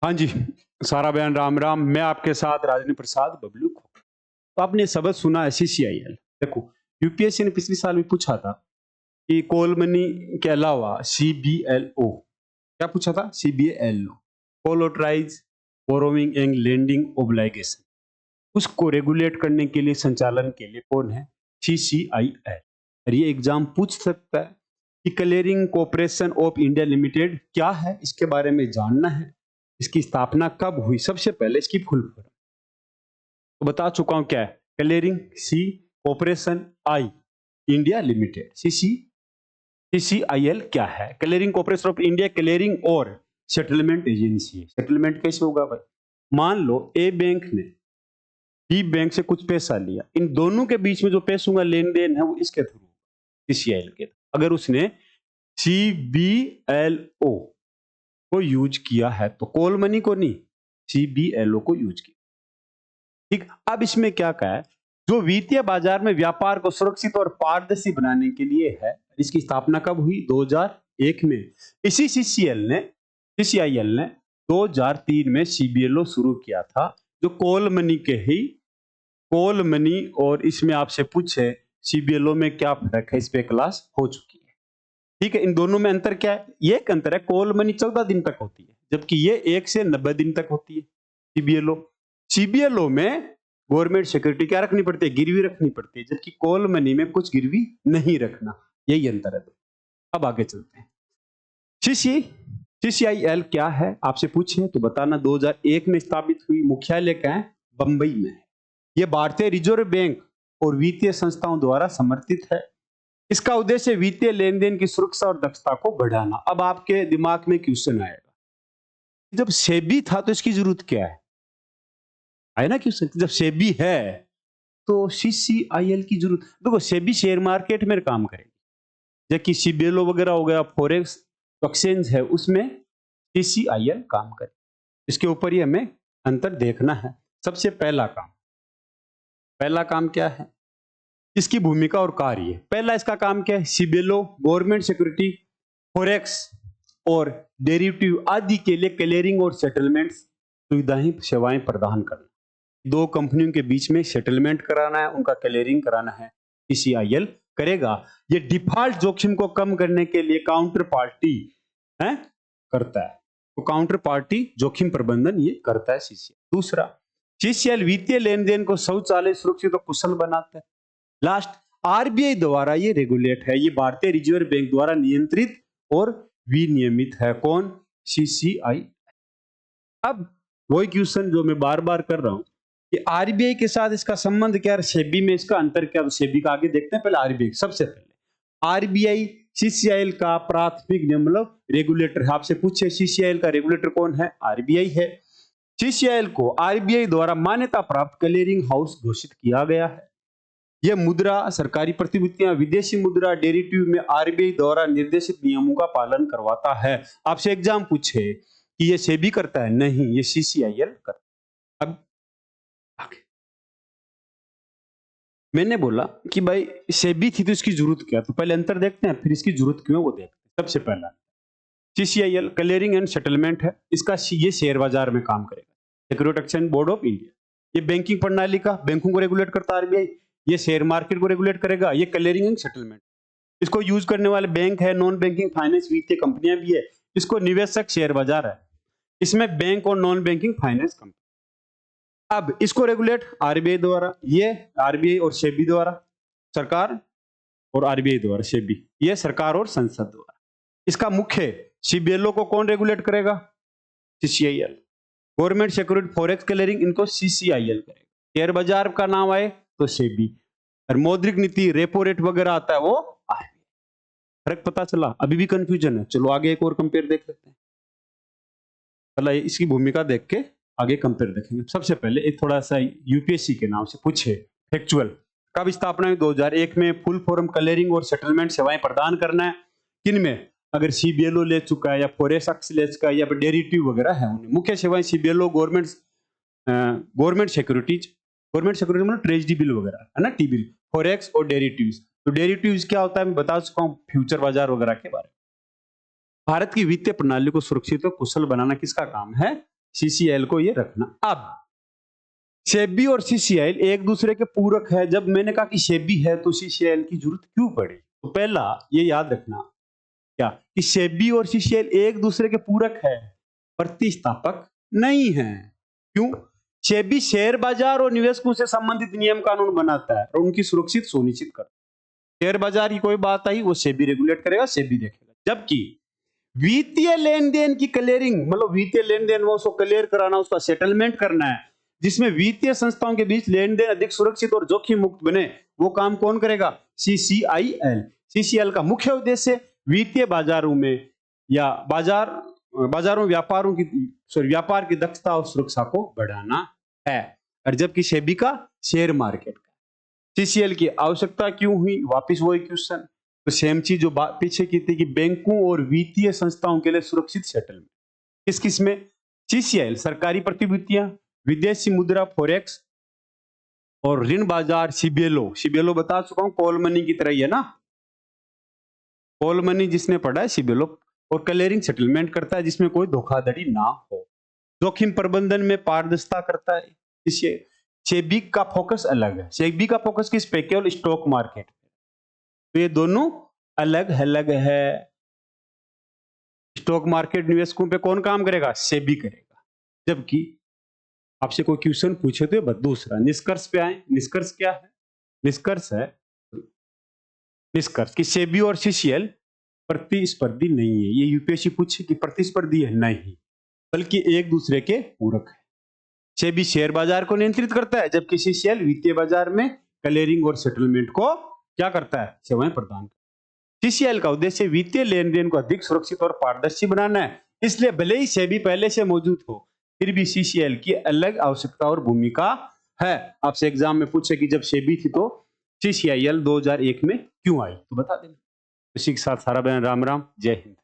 हाँ जी, सारा बयान राम राम। मैं आपके साथ राजेंद्र प्रसाद बबलू खोखर। तो आपने शब्द सुना है सीसीआईएल। देखो, यूपीएससी ने पिछले साल भी पूछा था कि कोल मनी के अलावा सीबीएलओ, क्या पूछा था? सीबीएलओ, कोलोटराइज बोरोइंग एंड लेंडिंग ओब्लिगेशन, उसको रेगुलेट करने के लिए, संचालन के लिए कौन है? सीसीआईएल। और ये एग्जाम पूछ सकता है कि clearing corporation of India limited क्या है, इसके बारे में जानना है। इसकी स्थापना कब हुई? सबसे पहले इसकी फुल फॉर्म तो बता चुका हूं क्या है। क्लियरिंग सी कॉरपोरेशन आई इंडिया लिमिटेड, सीसीआईएल क्या है? Clearing corporation of India clearing और सेटलमेंट एजेंसी है। सेटलमेंट कैसे होगा भाई? मान लो ए बैंक ने बी बैंक से कुछ पैसा लिया, इन दोनों के बीच में जो पैसों का लेन देन है वो इसके थ्रू, सीसीआईएल के। अगर उसने सीबीएलओ को यूज किया है तो कॉल मनी को नहीं, सीबीएलओ को यूज किया। ठीक, अब इसमें क्या कहा है? जो वित्तीय बाजार में व्यापार को सुरक्षित और पारदर्शी बनाने के लिए है। इसकी स्थापना कब हुई? 2001 में। इसी सीसीआईएल ने 2003 में सीबीएलओ शुरू किया था, जो कॉल मनी के ही कॉल मनी। और इसमें आपसे पूछे सीबीएलओ में क्या फर्क है, इस पे क्लास हो चुकी है। ठीक है, इन दोनों में अंतर क्या है? ये एक अंतर है, कॉल मनी 14 दिन तक होती है, जबकि ये 1 से 90 दिन तक होती है। सीबीएलओ में गवर्नमेंट सिक्योरिटी क्या रखनी पड़ती है? गिरवी रखनी पड़ती है, जबकि कॉल मनी में कुछ गिरवी नहीं रखना। यही अंतर है। अब आगे चलते हैं। सीसीआईएल क्या है आपसे पूछे तो बताना। 2001 में स्थापित हुई, मुख्यालय कहाँ है? बंबई में है। यह भारतीय रिजर्व बैंक और वित्तीय संस्थाओं द्वारा समर्थित है। इसका उद्देश्य वित्तीय लेन देन की सुरक्षा और दक्षता को बढ़ाना। अब आपके दिमाग में क्वेश्चन आएगा, जब सेबी था तो इसकी जरूरत क्या है? आए ना क्वेश्चन, जब सेबी है तो सीसीआईएल की जरूरत। देखो, सेबी शेयर मार्केट में काम करेगी, जबकि सीबीएलओ वगैरह हो गया, फॉरेक्स एक्सचेंज है, उसमें सीसीआईएल काम करे। इसके ऊपर ही हमें अंतर देखना है। सबसे पहला काम क्या है? इसकी भूमिका और कार्य। पहला इसका काम क्या है? सीबीएलओ गवर्नमेंट सिक्योरिटी, फॉरेक्स और डेरिवेटिव आदि के लिए क्लियरिंग और सेटलमेंट सुविधाएं, सेवाएं प्रदान करना। दो कंपनियों के बीच में सेटलमेंट कराना है, उनका क्लियरिंग कराना है, सीसीआईएल करेगा। ये डिफॉल्ट जोखिम को कम करने के लिए काउंटर पार्टी है करता है, तो काउंटर पार्टी जोखिम प्रबंधन ये करता है सीसीआईएल। दूसरा, सीसीआईएल वित्तीय लेन देन को शौचालय सुरक्षित और कुशल बनाता है। लास्ट, आरबीआई द्वारा ये रेगुलेट है, ये भारतीय रिजर्व बैंक द्वारा नियंत्रित और विनियमित है। कौन? सीसीआई। अब वही क्वेश्चन जो मैं बार बार कर रहा हूं कि आरबीआई के साथ इसका संबंध क्या है, सेबी में इसका अंतर क्या? तो सेबी का आगे देखते हैं, पहले आरबीआई। सबसे पहले आरबीआई सीसीआईएल का प्राथमिक नियम मतलब रेगुलेटर है। आपसे पूछे सीसीआईएल का रेगुलेटर कौन है? आरबीआई है। सीसीआईएल को आरबीआई द्वारा मान्यता प्राप्त क्लियरिंग हाउस घोषित किया गया है। यह मुद्रा, सरकारी प्रतिभूतियां, विदेशी मुद्रा, डेरिवेटिव में आरबीआई द्वारा निर्देशित नियमों का पालन करवाता है। आपसे एग्जाम पूछे कि ये सेबी करता है? नहीं, ये सीसीआईएल करता है। अब आगे मैंने बोला कि भाई सेबी थी तो इसकी जरूरत क्या? तो पहले अंतर देखते हैं, फिर इसकी जरूरत क्यों वो देखते हैं। सबसे पहला, सीसीआईएल क्लियरिंग एंड सेटलमेंट है, इसका ये शेयर बाजार में काम करेगा। Security exchange board of India, ये बैंकिंग प्रणाली का, बैंकों को रेगुलेट करता है आरबीआई। ये शेयर मार्केट को रेगुलेट करेगा। ये क्लियरिंग एंड सेटलमेंट, इसको यूज करने वाले बैंक है, नॉन बैंकिंग फाइनेंस वित्तीय कंपनियां भी है। इसको निवेशक शेयर बाजार है, इसमें बैंक और नॉन बैंकिंग फाइनेंस कंपनी। अब इसको रेगुलेट आरबीआई द्वारा, ये आरबीआई और सेबी द्वारा, सरकार और आरबीआई द्वारा, सेबी ये सरकार और संसद द्वारा। इसका मुख्य, सीबीएलओ को कौन रेगुलेट करेगा? सीसीआईएल। गवर्नमेंट सिक्योरिटी, फॉरेक्स क्लियरिंग, इनको सीसीआईएल करेगा। शेयर बाजार का नाम आए तो सेबी, और मौद्रिक नीति, रेपो रेट वगैरह आता है वो आरबीआई। फर्क पता चला? अभी भी कंफ्यूजन है? चलो आगे एक और कंपेयर देख लेते हैं। पहले इसकी भूमिका देख के आगे कंपेयर देखेंगे। सबसे पहले एक थोड़ा सा यूपीएससी के नाम से पूछे फैक्चुअल, कब स्थापना हुई? 2001 में। फुल फॉर्म क्लियरिंग और सेटलमेंट सेवाएं प्रदान करना है। किन में? अगर सीबीएलओ ले चुका है या फॉरेक्स ले चुका है या डेरिवेटिव वगैरह है, उन्हें मुख्य सेवाएं सीबीएलओ, गवर्नमेंट सिक्योरिटीज, गवर्नमेंट सिक्योरिटी मतलब ट्रेजरी बिल वगैरह है ना, टी बिल, फॉरेक्स और डेरिवेटिव्स। तो डेरिवेटिव्स क्या होता है मैं बता चुका हूं, फ्यूचर बाजार वगैरह के बारे में। भारत की वित्तीय प्रणाली को सुरक्षित और कुशल बनाना किसका काम है? सीसीआईएल को ये रखना। अब सेबी और सीसीआईएल एक दूसरे के पूरक है। जब मैंने कहा कि सेबी है तो सीसीआईएल की जरूरत क्यों पड़ी, तो पहला ये याद रखना क्या कि सेबी और सीसीआईएल एक दूसरे के पूरक है, प्रतिस्थापक नहीं है। क्यों? सेबी शेयर बाजार और निवेशकों से संबंधित नियम कानून बनाता है और उनकी सुरक्षित सुनिश्चित करता है। शेयर बाजार की कोई बात आई वो सेबी रेगुलेट करेगा, सेबी देखेगा। जबकि वित्तीय लेन देन की क्लियरिंग, मतलब वित्तीय लेन देन वो उसको क्लियर कराना, उसका सेटलमेंट करना है, जिसमें वित्तीय संस्थाओं के बीच लेन देन अधिक सुरक्षित और जोखिम मुक्त बने, वो काम कौन करेगा? सीसीआईएल। सीसीआईएल का मुख्य उद्देश्य वित्तीय बाजारों में या बाजारों व्यापार की दक्षता और सुरक्षा को बढ़ाना है। और जबकि सेबी का शेयर मार्केट का। सीसीएल की आवश्यकता क्यों हुई? वापिस वही क्वेश्चन, तो सेम चीज जो पीछे की थी कि बैंकों और वित्तीय संस्थाओं के लिए सुरक्षित सेटलमेंट। किस किस में? सीसीआईएल सरकारी प्रतिभूतियां, विदेशी मुद्रा फॉरेक्स और ऋण बाजार। सीबीएलओ बता चुका हूं, कॉल मनी की तरह ही है ना, कॉल मनी जिसने पढ़ा है सीबीएलओ। और क्लियरिंग सेटलमेंट करता है जिसमें कोई धोखाधड़ी ना हो। जोखिम प्रबंधन में पारदर्शिता करता है। इससे सेबी का फोकस अलग है। सेबी का फोकस किस पे? केवल स्टॉक मार्केट। तो ये दोनों अलग अलग है। स्टॉक मार्केट निवेशकों पे कौन काम करेगा? सेबी करेगा। जबकि आपसे कोई क्वेश्चन पूछे तो बस दूसरा निष्कर्ष पे आए। निष्कर्ष क्या है? निष्कर्ष कि सेबी और सीसीएल प्रतिस्पर्धी नहीं है। ये यूपीएससी पूछे कि प्रतिस्पर्धी है, नहीं, बल्कि एक दूसरे के पूरक है। सेबी शेयर बाजार को नियंत्रित करता है, जबकि सीसीएल वित्तीय बाजार में क्लियरिंग और सेटलमेंट को क्या करता है? सेवाएं प्रदान करता है। सीसीएल का उद्देश्य वित्तीय लेन देन को अधिक सुरक्षित और पारदर्शी बनाना है। इसलिए भले ही सेबी पहले से मौजूद हो, फिर भी सीसीएल की अलग आवश्यकता और भूमिका है। आपसे एग्जाम में पूछे कि जब सेबी थी तो सीसीआईएल 2001 में क्यों आई, तो बता देना। इसी के साथ सारा बहन राम राम, जय हिंद।